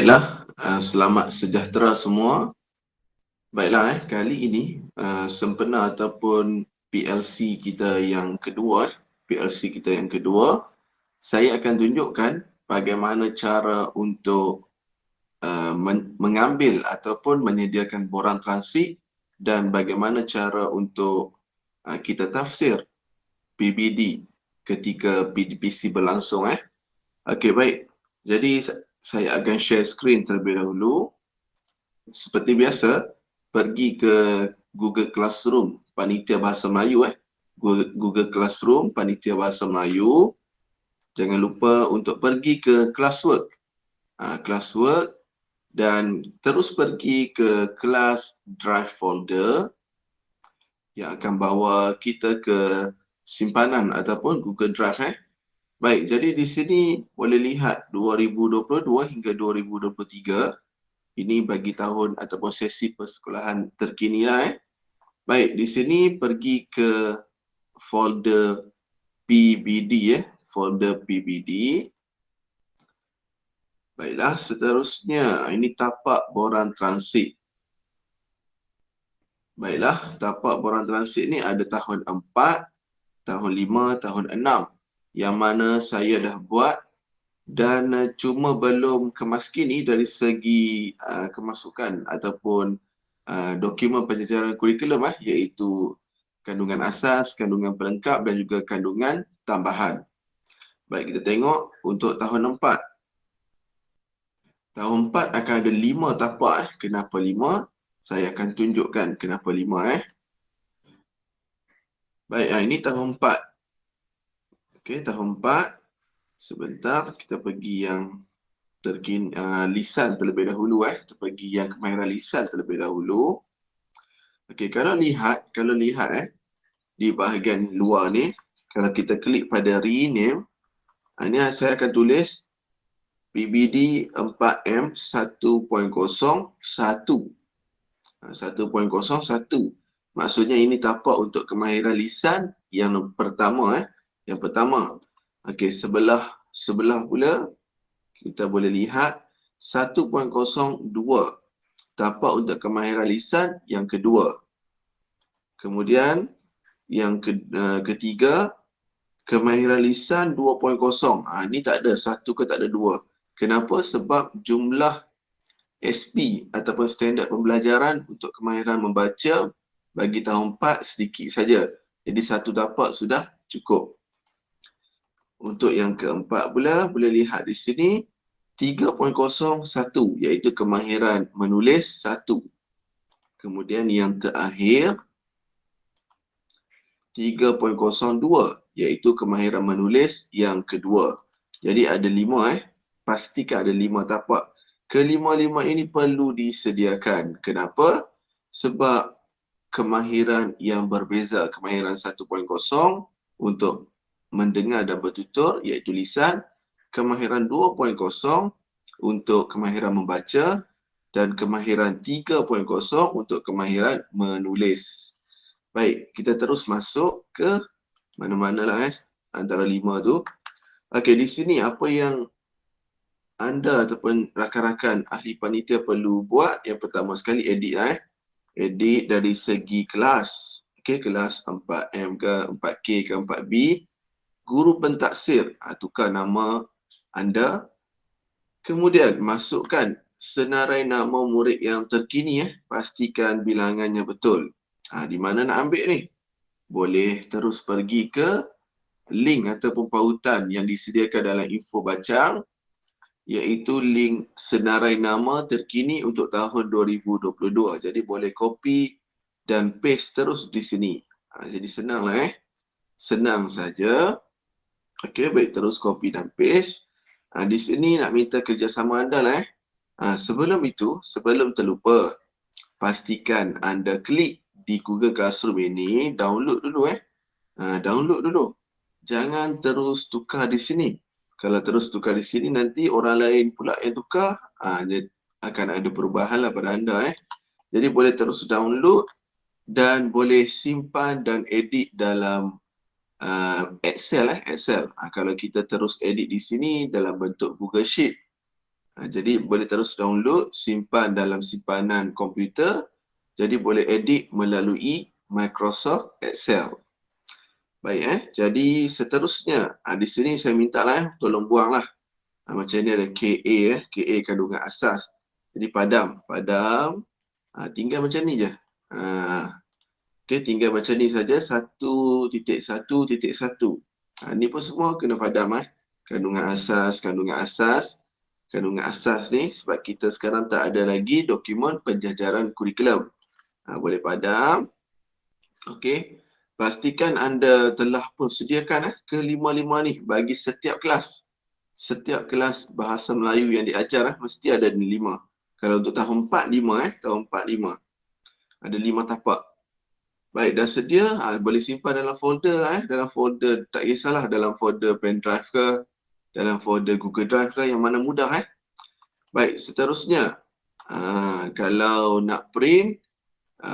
Baiklah, selamat sejahtera semua. Baiklah, kali ini sempena ataupun PLC kita yang kedua, saya akan tunjukkan bagaimana cara untuk mengambil ataupun menyediakan borang transit dan bagaimana cara untuk kita tafsir PBD ketika PDPC berlangsung. Okey, baik. Jadi saya akan share skrin terlebih dahulu. Seperti biasa, pergi ke Google Classroom Panitia Bahasa Melayu. Google Classroom Panitia Bahasa Melayu. Jangan lupa untuk pergi ke Classwork. Classwork dan terus pergi ke Class Drive Folder yang akan bawa kita ke simpanan ataupun Google Drive. Baik, jadi di sini boleh lihat 2022 hingga 2023. Ini bagi tahun ataupun sesi persekolahan terkini lah. Baik, di sini pergi ke folder PBD folder PBD. Baiklah, seterusnya ini tapak borang transit. Baiklah, tapak borang transit ni ada tahun 4, tahun 5, tahun 6 yang mana saya dah buat dan cuma belum kemaskini dari segi kemasukan ataupun dokumen penjajaran kurikulum iaitu kandungan asas, kandungan pelengkap dan juga kandungan tambahan. Baik, kita tengok untuk tahun 4. Tahun 4 akan ada 5 tapak. Kenapa 5? Saya akan tunjukkan kenapa 5. Baik, ini tahun 4. Okey, tahun 4. Sebentar, kita pergi yang terkini lisan terlebih dahulu. Kita pergi yang kemahiran lisan terlebih dahulu. Okey, kalau lihat di bahagian luar ni, kalau kita klik pada rename, ini saya akan tulis PBD 4M 1.01. 1.01. Maksudnya ini tapak untuk kemahiran lisan yang pertama. Yang pertama. Okey, sebelah pula kita boleh lihat 1.02. Tapak untuk kemahiran lisan yang kedua. Kemudian yang ketiga, kemahiran lisan 2.0. Ini tak ada 1 ke tak ada 2. Kenapa? Sebab jumlah SP ataupun standard pembelajaran untuk kemahiran membaca bagi tahun 4 sedikit saja. Jadi satu tapak sudah cukup. Untuk yang keempat pula, boleh lihat di sini 3.01 iaitu kemahiran menulis 1. Kemudian yang terakhir 3.02 iaitu kemahiran menulis yang kedua. Jadi ada 5. Pastikan ada 5 tapak. Kelima-lima ini perlu disediakan. Kenapa? Sebab kemahiran yang berbeza. Kemahiran 1.0 untuk mendengar dan bertutur iaitu lisan. Kemahiran 2.0 untuk kemahiran membaca. Dan kemahiran 3.0 untuk kemahiran menulis. Baik, kita terus masuk ke mana-manalah antara 5 tu. Okey, di sini apa yang anda ataupun rakan-rakan ahli panitia perlu buat, yang pertama sekali edit edit dari segi kelas. Okey, kelas 4M ke 4K ke 4B. Guru pentaksir, tukar nama anda. Kemudian masukkan senarai nama murid yang terkini. Pastikan bilangannya betul. Di mana nak ambil ni? Boleh terus pergi ke link ataupun pautan yang disediakan dalam info bacang, iaitu link senarai nama terkini untuk tahun 2022. Jadi boleh copy dan paste terus di sini. Jadi senanglah senang saja. Okey, baik, terus copy dan paste. Di sini nak minta kerjasama anda lah. Sebelum itu, sebelum terlupa, pastikan anda klik di Google Classroom ini, download dulu download dulu. Jangan terus tukar di sini. Kalau terus tukar di sini, nanti orang lain pula yang tukar, akan ada perubahan lah pada anda. Jadi boleh terus download dan boleh simpan dan edit dalam Excel. Excel. Kalau kita terus edit di sini dalam bentuk Google Sheet, Jadi boleh terus download, simpan dalam simpanan komputer. Jadi boleh edit melalui Microsoft Excel. Baik jadi seterusnya di sini saya minta lah tolong buanglah. Macam ni ada KA KA kandungan asas. Jadi padam, tinggal macam ni je. Okey, tinggal macam ni saja 1.1.1. Ni pun semua kena padam kandungan asas ni sebab kita sekarang tak ada lagi dokumen penjajaran kurikulum. Boleh padam. Okey. Pastikan anda telah pun sediakan kelima-lima ni bagi setiap kelas. Setiap kelas bahasa Melayu yang diajar mesti ada 5. Kalau untuk tahun 4, 5 tahun 4, 5. Ada 5 tapak. Baik, dah sedia, boleh simpan dalam folder dalam folder, tak kisahlah dalam folder pendrive ke, dalam folder Google Drive ke, yang mana mudah Baik, seterusnya, kalau nak print,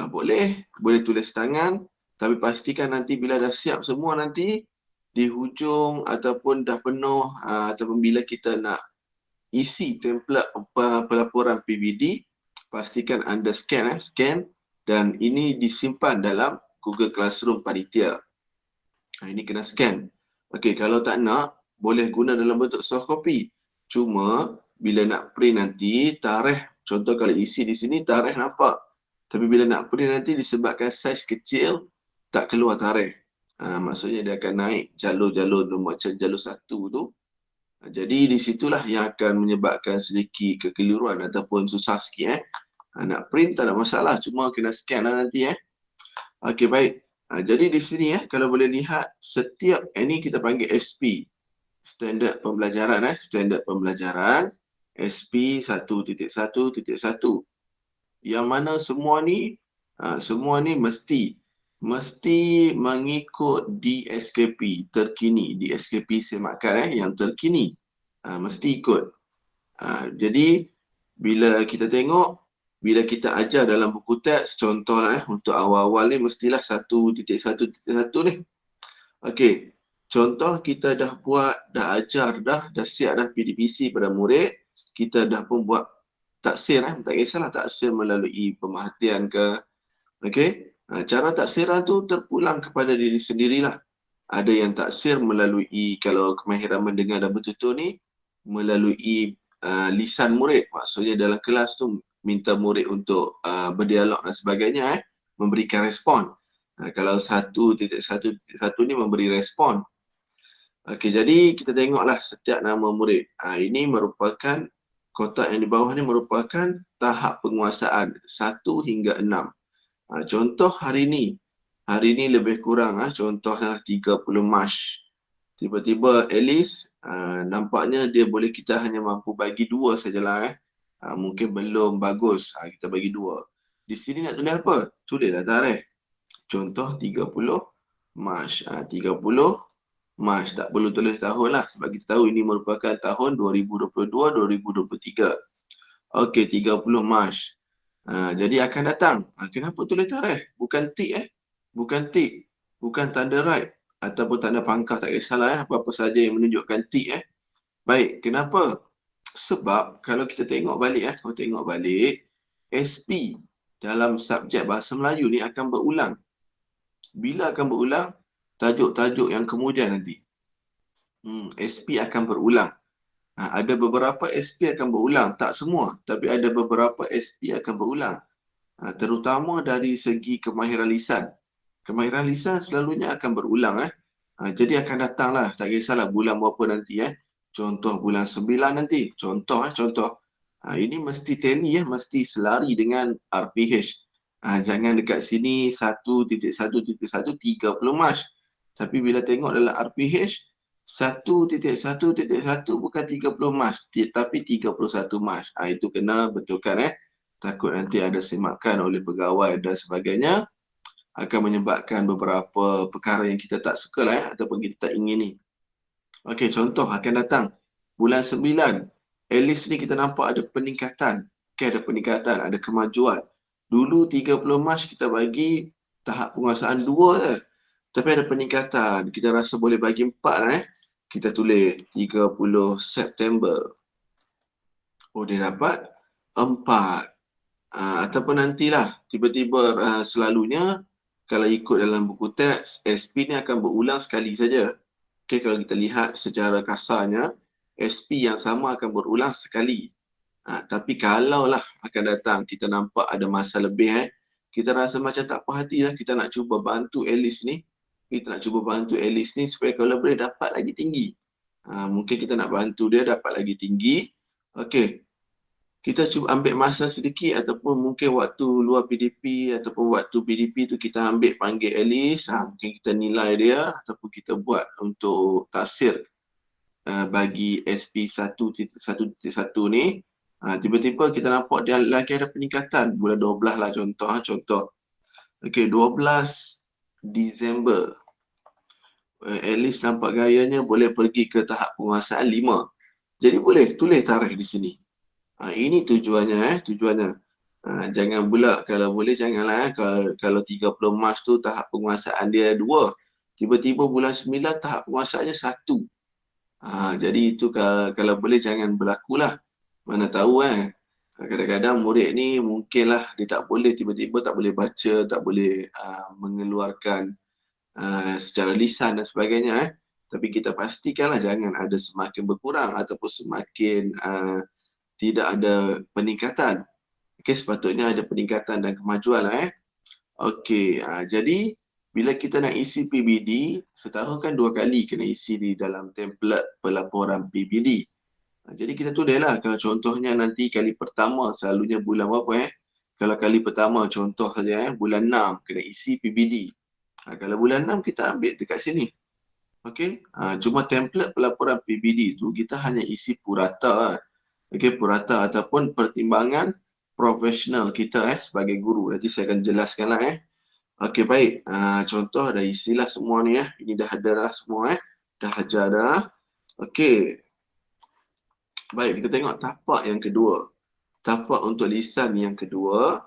boleh tulis tangan, tapi pastikan nanti bila dah siap semua nanti, di hujung ataupun dah penuh, ataupun bila kita nak isi template pelaporan PBD, pastikan anda scan dan ini disimpan dalam Google Classroom Panitia. Ini kena scan. Okey, kalau tak nak, boleh guna dalam bentuk soft copy. Cuma, bila nak print nanti, tarikh, contoh kalau isi di sini, tarikh nampak. Tapi bila nak print nanti, disebabkan saiz kecil, tak keluar tarikh. Maksudnya dia akan naik jalur-jalur macam jalur 1 tu. Jadi di situlah yang akan menyebabkan sedikit kekeliruan ataupun susah sikit nak print tak ada masalah, cuma kena scan nanti Okey, baik. Jadi di sini kalau boleh lihat setiap ini kita panggil SP, standard pembelajaran standard pembelajaran SP 1.1.1. Yang mana semua ni mesti mengikut DSKP terkini, DSKP semakan yang terkini. Mesti ikut. Jadi bila kita tengok, bila kita ajar dalam buku teks, contoh untuk awal-awal ni mestilah 1.1.1 ni. Okey, contoh kita dah buat, dah ajar, dah siap dah PDPC pada murid, kita dah pun buat taksir tak kisahlah taksir melalui pemerhatian ke. Okey, cara taksiran tu terpulang kepada diri sendirilah. Ada yang taksir melalui, kalau kemahiran mendengar dan bertutur ni, melalui lisan murid. Maksudnya dalam kelas tu minta murid untuk berdialog dan sebagainya memberikan respon. Kalau 1.1.1 ni memberi respon. Okey, jadi kita tengoklah setiap nama murid. Ini merupakan kotak yang di bawah ni merupakan tahap penguasaan 1 hingga 6. Contoh hari ni lebih kurang contohnya 30 Mac. Tiba-tiba Alice nampaknya dia boleh, kita hanya mampu bagi 2 sajalah mungkin belum bagus, kita bagi 2. Di sini nak tulis apa? Tulislah tarikh. Contoh 30 Mac. 30 Mac, tak perlu tulis tahun lah sebab kita tahu ini merupakan tahun 2022-2023. Okey, 30 Mac. Jadi akan datang. Kenapa tulis tarikh? Bukan tik bukan tanda right ataupun tanda pangkah, tak kisahlah apa-apa saja yang menunjukkan tik Baik, kenapa? Sebab kalau kita tengok balik SP dalam subjek bahasa Melayu ni akan berulang. Bila akan berulang? Tajuk-tajuk yang kemudian nanti. SP akan berulang. Ada beberapa SP akan berulang, tak semua, tapi ada beberapa SP akan berulang. Terutama dari segi kemahiran lisan. Kemahiran lisan selalunya akan berulang jadi akan datanglah, tak kisahlah bulan berapa nanti Contoh bulan 9 nanti. Contoh. Ini mesti tally mesti selari dengan RPH. Jangan dekat sini 1.1.1 30 Mac. Tapi bila tengok dalam RPH 1.1.1 bukan 30 Mac tapi 31 Mac. Itu kena betulkan takut nanti ada semakan oleh pegawai dan sebagainya, akan menyebabkan beberapa perkara yang kita tak suka ataupun kita tak ingini. Okey, contoh akan datang bulan 9. At least ni kita nampak ada peningkatan. Ada peningkatan, ada kemajuan. Dulu 30 Mac kita bagi tahap penguasaan 2 je. Tapi ada peningkatan. Kita rasa boleh bagi 4 Kita tulis 30 September. Oh, dia dapat 4. Ataupun nantilah tiba-tiba selalunya kalau ikut dalam buku teks, SP ni akan berulang sekali saja. Okay, kalau kita lihat secara kasarnya, SP yang sama akan berulang sekali. Tapi kalaulah akan datang kita nampak ada masa lebih, kita rasa macam tak puas hati lah, kita nak cuba bantu Alice ni. Kita nak cuba bantu Alice ni supaya kalau boleh dapat lagi tinggi. Mungkin kita nak bantu dia dapat lagi tinggi. Okey, kita cuba ambil masa sedikit ataupun mungkin waktu luar PDP ataupun waktu PDP tu kita ambil panggil Alice, mungkin kita nilai dia ataupun kita buat untuk taksir bagi SP 1.1 ni. Tiba-tiba kita nampak dia lagi ada peningkatan bulan 12 lah contoh. Okey, 12 Disember. Alice nampak gayanya boleh pergi ke tahap penguasaan 5. Jadi boleh tulis tarikh di sini. Ini tujuannya tujuannya. Jangan pula kalau boleh janganlah kalau 30 Mac tu tahap penguasaan dia 2. Tiba-tiba bulan 9 tahap penguasaannya 1. Jadi itu kalau boleh jangan berlakulah. Mana tahu kadang-kadang murid ni mungkinlah dia tak boleh tiba-tiba tak boleh baca, tak boleh mengeluarkan secara lisan dan sebagainya. Tapi kita pastikanlah jangan ada semakin berkurang ataupun semakin tidak ada peningkatan. Okey, sepatutnya ada peningkatan dan kemajuan Okey, jadi bila kita nak isi PBD, setahun kan 2 kali kena isi di dalam template pelaporan PBD. Jadi kita tulislah kalau contohnya nanti kali pertama selalunya bulan berapa Kalau kali pertama contoh saja bulan 6 kena isi PBD. Kalau bulan 6 kita ambil dekat sini. Okey, cuma template pelaporan PBD tu kita hanya isi purata. Okey, purata ataupun pertimbangan profesional kita sebagai guru. Nanti saya akan jelaskanlah Okey, baik. Contoh dah isilah semua ni Ini dah ada dah semua Dah ajar dah. Okey. Baik, kita tengok tapak yang kedua. Tapak untuk lisan yang kedua.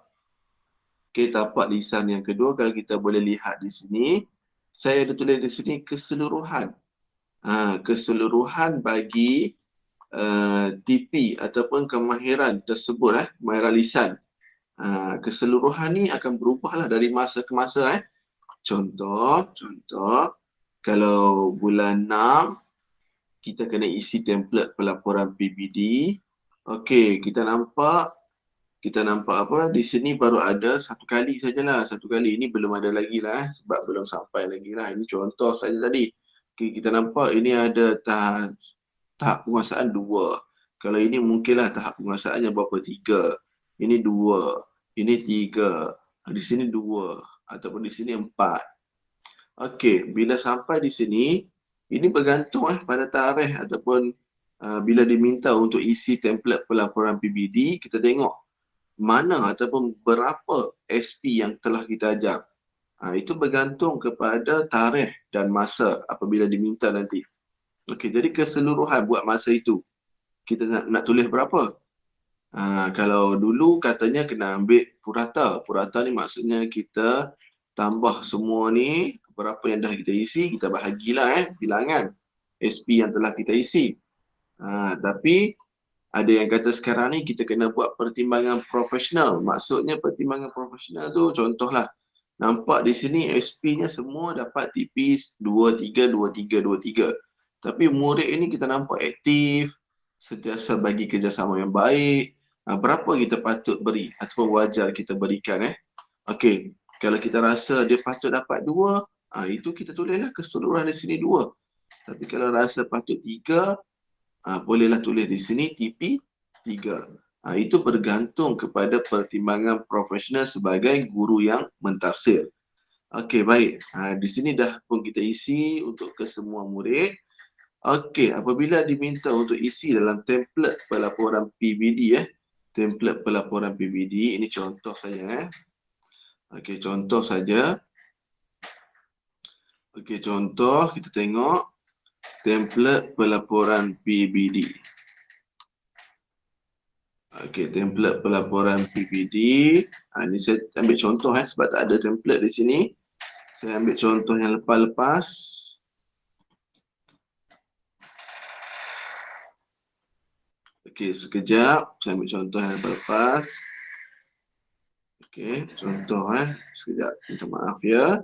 Okey, tapak lisan yang kedua kalau kita boleh lihat di sini, saya ada tulis di sini keseluruhan. Keseluruhan bagi TP ataupun kemahiran tersebut kemahiran lisan. Keseluruhan ni akan berubahlah dari masa ke masa Contoh kalau bulan 6 kita kena isi template pelaporan PBD. Okey, kita nampak apa di sini baru ada satu kali sajalah. Satu kali ini belum ada lagi lah sebab belum sampai lagi lah. Ini contoh saja tadi. Okey, kita nampak ini ada tahap penguasaan 2. Kalau ini mungkinlah tahap penguasaannya berapa? 3. Ini 2. Ini 3. Di sini 2 ataupun di sini 4. Okey, bila sampai di sini, ini bergantung pada tarikh ataupun bila diminta untuk isi template pelaporan PBD, kita tengok mana ataupun berapa SP yang telah kita ajar. Itu bergantung kepada tarikh dan masa apabila diminta nanti. Okey, jadi keseluruhan buat masa itu, kita nak tulis berapa? Kalau dulu katanya kena ambil purata. Purata ni maksudnya kita tambah semua ni, berapa yang dah kita isi, kita bahagilah bilangan SP yang telah kita isi. Tapi ada yang kata sekarang ni kita kena buat pertimbangan profesional. Maksudnya pertimbangan profesional tu contohlah, nampak di sini SP-nya semua dapat TP 23, 23, 23. Tapi murid ini kita nampak aktif, sentiasa bagi kerjasama yang baik. Berapa kita patut beri ataupun wajar kita berikan Okey, kalau kita rasa dia patut dapat 2, itu kita tulislah keseluruhan di sini 2. Tapi kalau rasa patut 3, bolehlah tulis di sini TP 3. Itu bergantung kepada pertimbangan profesional sebagai guru yang mentafsir. Okey, baik. Di sini dah pun kita isi untuk ke semua murid. Okey, apabila diminta untuk isi dalam template pelaporan PBD template pelaporan PBD, ini contoh saja Okey, contoh saja. Okey, contoh kita tengok template pelaporan PBD. Okey, template pelaporan PBD. Ini saya ambil contoh sebab tak ada template di sini. Saya ambil contoh yang lepas-lepas. Okey, sekejap. Saya ambil contoh yang lepas. Okey, contoh sekejap. Minta maaf ya.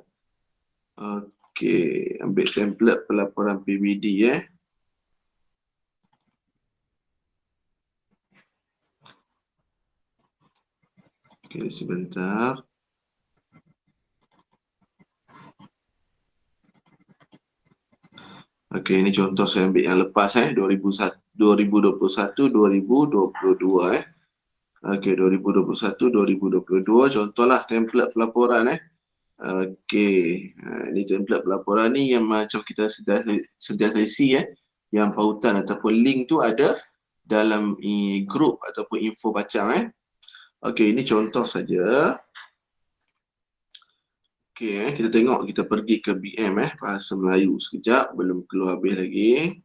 Okey, ambil template pelaporan PBD Okey, sebentar. Okey, ini contoh saya ambil yang lepas 2021 2022 Okey, 2021 2022 contohlah template pelaporan Okey, ini template pelaporan ni yang macam kita sedia sesi yang pautan ataupun link tu ada dalam grup ataupun info bacang Okey, ini contoh saja. Okey, kita tengok, kita pergi ke BM Bahasa Melayu sekejap, belum keluar habis lagi.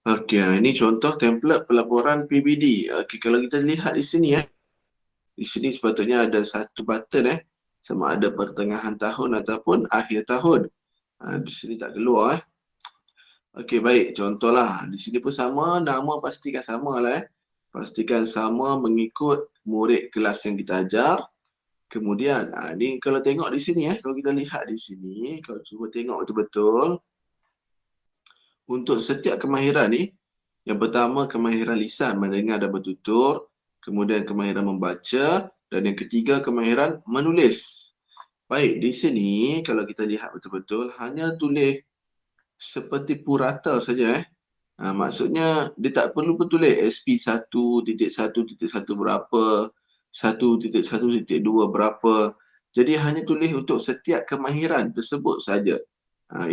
Okey, ini contoh template pelaporan PBD. Okey, kalau kita lihat di sini di sini sepatutnya ada satu button sama ada pertengahan tahun ataupun akhir tahun. Di sini tak keluar Okey, baik. Contohlah, di sini pun sama, nama pastikan sama lah Pastikan sama mengikut murid kelas yang kita ajar. Kemudian, ni kalau tengok di sini kalau kita lihat di sini, kalau cuba tengok betul-betul, untuk setiap kemahiran ni, yang pertama kemahiran lisan, mendengar dan bertutur, kemudian kemahiran membaca, dan yang ketiga kemahiran menulis. Baik, di sini kalau kita lihat betul-betul, hanya tulis seperti purata saja maksudnya dia tak perlu bertulis SP1.1.1 berapa, 1.1.2 berapa. Jadi hanya tulis untuk setiap kemahiran tersebut saja.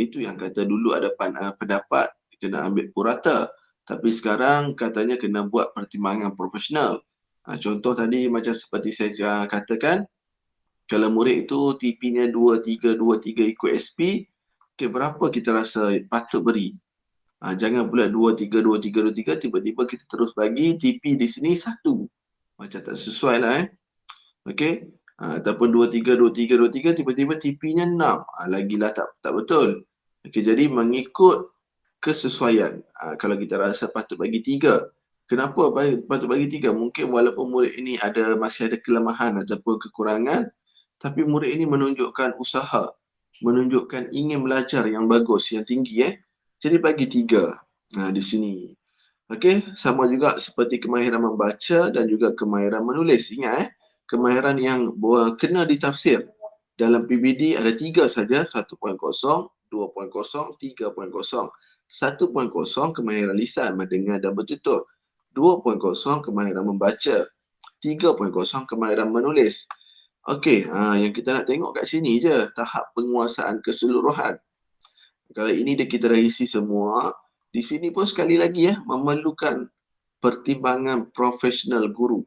Itu yang kata dulu ada pendapat kena ambil purata. Tapi sekarang katanya kena buat pertimbangan profesional. Contoh tadi macam seperti saya katakan, kalau murid itu TP-nya 2323 ikut SP, berapa kita rasa patut beri? Jangan pula 232323 tiba-tiba kita terus bagi TP di sini 1. Macam tak sesuai lah Okey. Ataupun 232323 tiba-tiba TP-nya 6. Lagilah tak betul. Okey, jadi mengikut kesesuaian. Kalau kita rasa patut bagi 3. Kenapa patut bagi 3? Mungkin walaupun murid ini masih ada kelemahan ataupun kekurangan, tapi murid ini menunjukkan usaha, menunjukkan ingin belajar yang bagus, yang tinggi Jadi bagi 3 di sini. Okey, sama juga seperti kemahiran membaca dan juga kemahiran menulis. Ingat kemahiran yang kena ditafsir. Dalam PBD ada 3 saja, 1.0, 2.0, 3.0. 1.0 kemahiran lisan, mendengar dan bertutur. 2.0 kemahiran membaca. 3.0 kemahiran menulis. Okey, yang kita nak tengok kat sini je, tahap penguasaan keseluruhan. Kalau ini kita dah isi semua, di sini pun sekali lagi memerlukan pertimbangan profesional guru.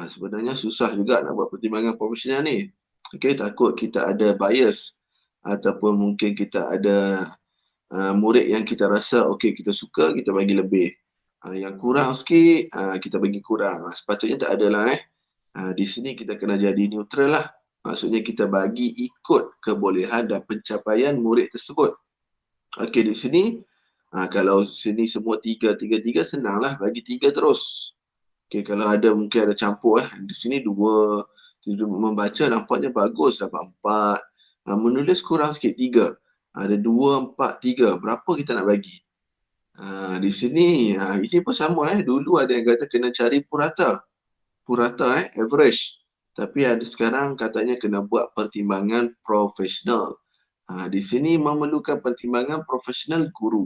Sebenarnya susah juga nak buat pertimbangan profesional ni. Okey, takut kita ada bias ataupun mungkin kita ada murid yang kita rasa okey kita suka, kita bagi lebih. Yang kurang sikit, kita bagi kurang. Sepatutnya tak adalah di sini kita kena jadi neutral lah. Maksudnya kita bagi ikut kebolehan dan pencapaian murid tersebut. Okey, di sini kalau sini semua 3 senanglah bagi 3 terus. Okey, kalau mungkin ada campur di sini 2. Membaca nampaknya bagus dapat 4. Menulis kurang sikit 3. Ada 2, 4, 3. Berapa kita nak bagi? Di sini ini pun sama dulu ada yang kata kena cari purata. Purata average. Tapi ada sekarang katanya kena buat pertimbangan profesional. Di sini memerlukan pertimbangan profesional guru.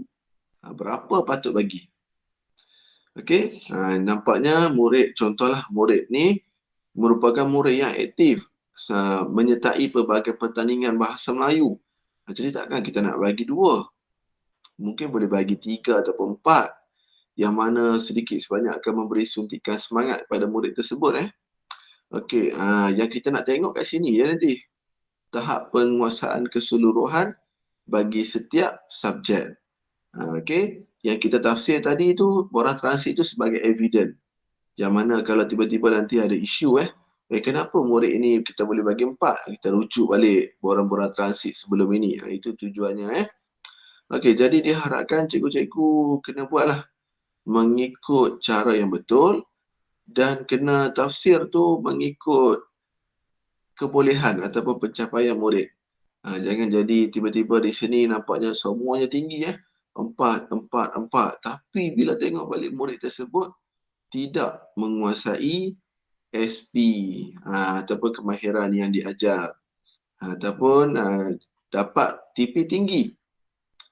Berapa patut bagi? Okey, nampaknya contohlah murid ni merupakan murid yang aktif menyertai pelbagai pertandingan bahasa Melayu. Jadi takkan kita nak bagi 2. Mungkin boleh bagi 3 ataupun 4. Yang mana sedikit sebanyak akan memberi suntikan semangat kepada murid tersebut Okey, yang kita nak tengok kat sini nanti. Tahap penguasaan keseluruhan bagi setiap subjek. Okey, yang kita tafsir tadi tu, borang transit tu sebagai evidence. Yang mana kalau tiba-tiba nanti ada isu Kenapa murid ini kita boleh bagi 4? Kita rujuk balik borang-borang transit sebelum ini. Itu tujuannya. Okey, jadi diharapkan cikgu-cikgu kena buatlah mengikut cara yang betul dan kena tafsir tu mengikut kebolehan ataupun pencapaian murid. Jangan jadi tiba-tiba di sini nampaknya semuanya tinggi 4, 4, 4. Tapi bila tengok balik murid tersebut tidak menguasai SP ataupun kemahiran yang diajar ataupun dapat TP tinggi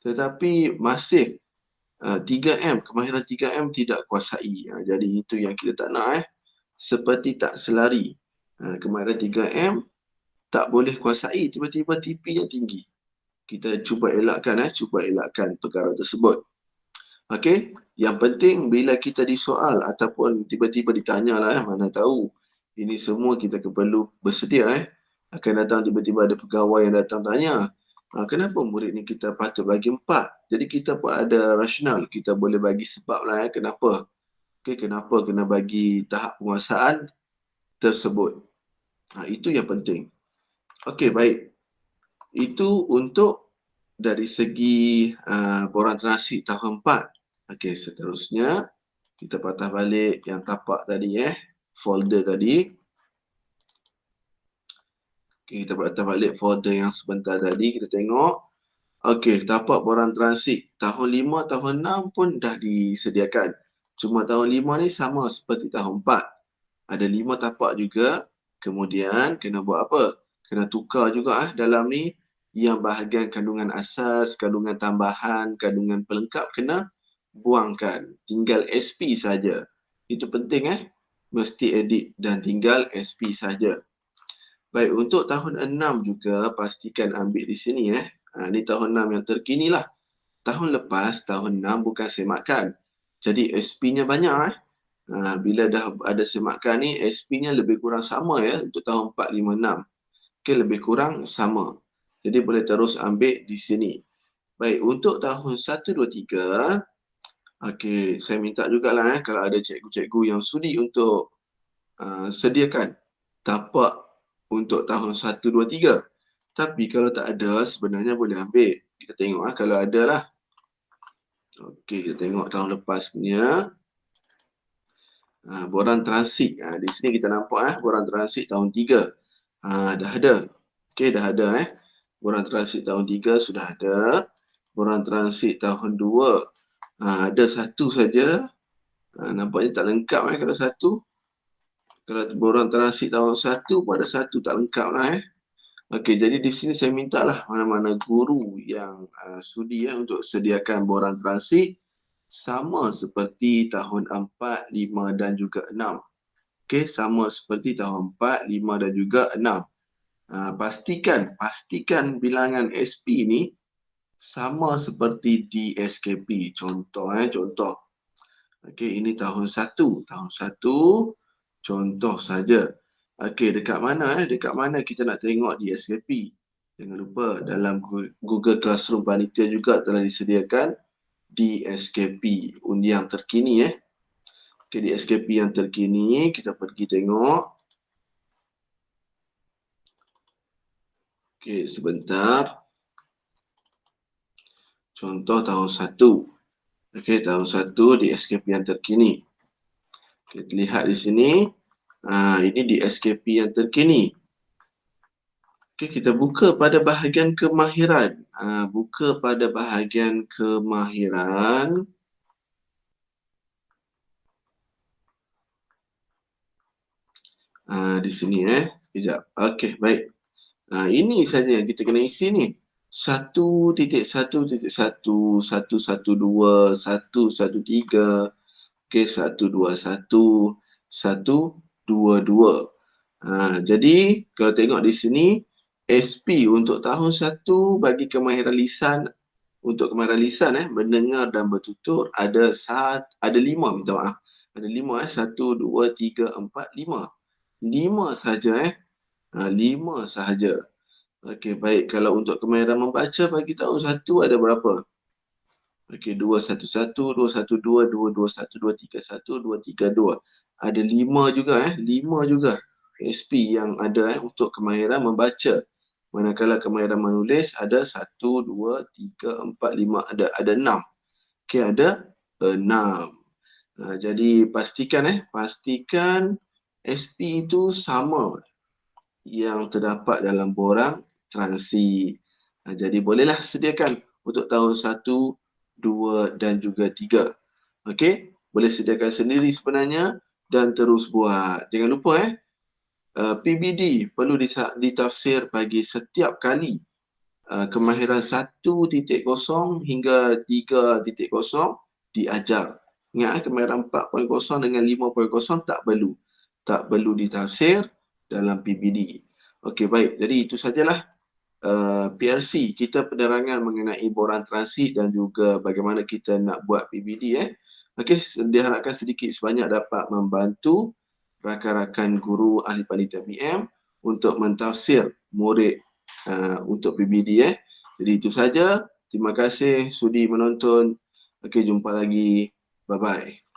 tetapi masih 3M, kemahiran 3M tidak kuasai. Jadi itu yang kita tak nak. Seperti tak selari. Kemahiran 3M tak boleh kuasai, tiba-tiba TP yang tinggi. Kita cuba elakkan perkara tersebut. Okey, yang penting bila kita disoal ataupun tiba-tiba ditanya lah mana tahu. Ini semua kita perlu bersedia Akan datang tiba-tiba ada pegawai yang datang tanya, kenapa murid ni kita patut bagi 4? Jadi kita pun ada rasional, kita boleh bagi sebab lah kenapa. Okey, kenapa kena bagi tahap penguasaan tersebut. Itu yang penting. Okey, baik. Itu untuk dari segi borang transit tahun 4. Okey, seterusnya kita patah balik yang tapak tadi folder tadi. Okey, kita patah balik folder yang sebentar tadi, kita tengok. Okey, tapak borang transit tahun 5, tahun 6 pun dah disediakan. Cuma tahun 5 ni sama seperti tahun 4. Ada 5 tapak juga. Kemudian kena buat apa? Kena tukar juga dalam ni. Yang bahagian kandungan asas, kandungan tambahan, kandungan pelengkap kena buangkan. Tinggal SP saja. Itu penting Mesti edit dan tinggal SP saja. Baik, untuk tahun 6 juga pastikan ambil di sini Ni tahun 6 yang terkini lah. Tahun lepas, tahun 6 bukan semakan. Jadi SP-nya banyak bila dah ada semakan ni, SP-nya lebih kurang sama untuk tahun 4, 5, 6. Okey, lebih kurang sama. Jadi boleh terus ambil di sini. Baik, untuk tahun 1, 2, 3, okey, saya minta jugalah kalau ada cikgu-cikgu yang sudi untuk sediakan tapak untuk tahun 1, 2, 3. Tapi kalau tak ada, sebenarnya boleh ambil. Kita tengok kalau ada lah. Okey, kita tengok tahun lepas punya. Borang transit. Di sini kita nampak borang transit tahun 3. Dah ada. Okey, dah ada Borang transit tahun 3 sudah ada. Borang transit tahun 2 ada satu saja. Nampaknya tak lengkap kalau satu. Kalau borang transit tahun 1 pun ada satu tak lengkap lah Okey, jadi di sini saya mintalah mana-mana guru yang sudi untuk sediakan borang transit sama seperti tahun 4, 5 dan juga 6. Okey, sama seperti tahun 4, 5 dan juga 6. Pastikan bilangan SP ni sama seperti di SKP. Contoh. Okey, ini tahun 1. Tahun 1 contoh saja. Okey, dekat mana kita nak tengok di SKP. Jangan lupa dalam Google Classroom panitia juga telah disediakan di SKP yang terkini Okey, di SKP yang terkini kita pergi tengok. Okey, sebentar. Contoh tahun 1. Okey, tahun 1 di SKP yang terkini. Kita lihat di sini. Ini di SKP yang terkini. Okey, kita buka pada bahagian kemahiran. Buka pada bahagian kemahiran. Di sini Sekejap. Okey, baik. Ini saja yang kita kena isi ni. 1.1.1, 112, 113, okey, 121, 122. Jadi kalau tengok di sini SP untuk tahun 1 bagi kemahiran lisan, untuk kemahiran lisan mendengar dan bertutur ada 5, minta maaf. Ada 5 1, 2, 3, 4, 5. 5 saja 5 sahaja. Okey, baik. Kalau untuk kemahiran membaca bagi tahun 1 ada berapa? Okey, 211, 212, 221, 231, 232. Ada 5 juga 5 juga. SP yang ada untuk kemahiran membaca. Manakala kemahiran menulis ada 1, 2, 3, 4, 5, ada 6. Okey, ada 6. Jadi pastikan SP itu sama yang terdapat dalam borang transit. Jadi bolehlah sediakan untuk tahun 1, 2 dan juga 3. Okey, boleh sediakan sendiri sebenarnya dan terus buat. Jangan lupa PBD perlu ditafsir bagi setiap kali kemahiran 1.0 hingga 3.0 diajar. Ingat kemahiran 4.0 dengan 5.0 tak perlu ditafsir dalam PBD. Okey, baik. Jadi itu sajalah PRC, kita penerangan mengenai borang transit dan juga bagaimana kita nak buat PBD. Okey, diharapkan sedikit sebanyak dapat membantu rakan-rakan guru ahli panitia PM untuk mentafsir murid untuk PBD. Jadi itu saja. Terima kasih sudi menonton. Okey, jumpa lagi. Bye-bye.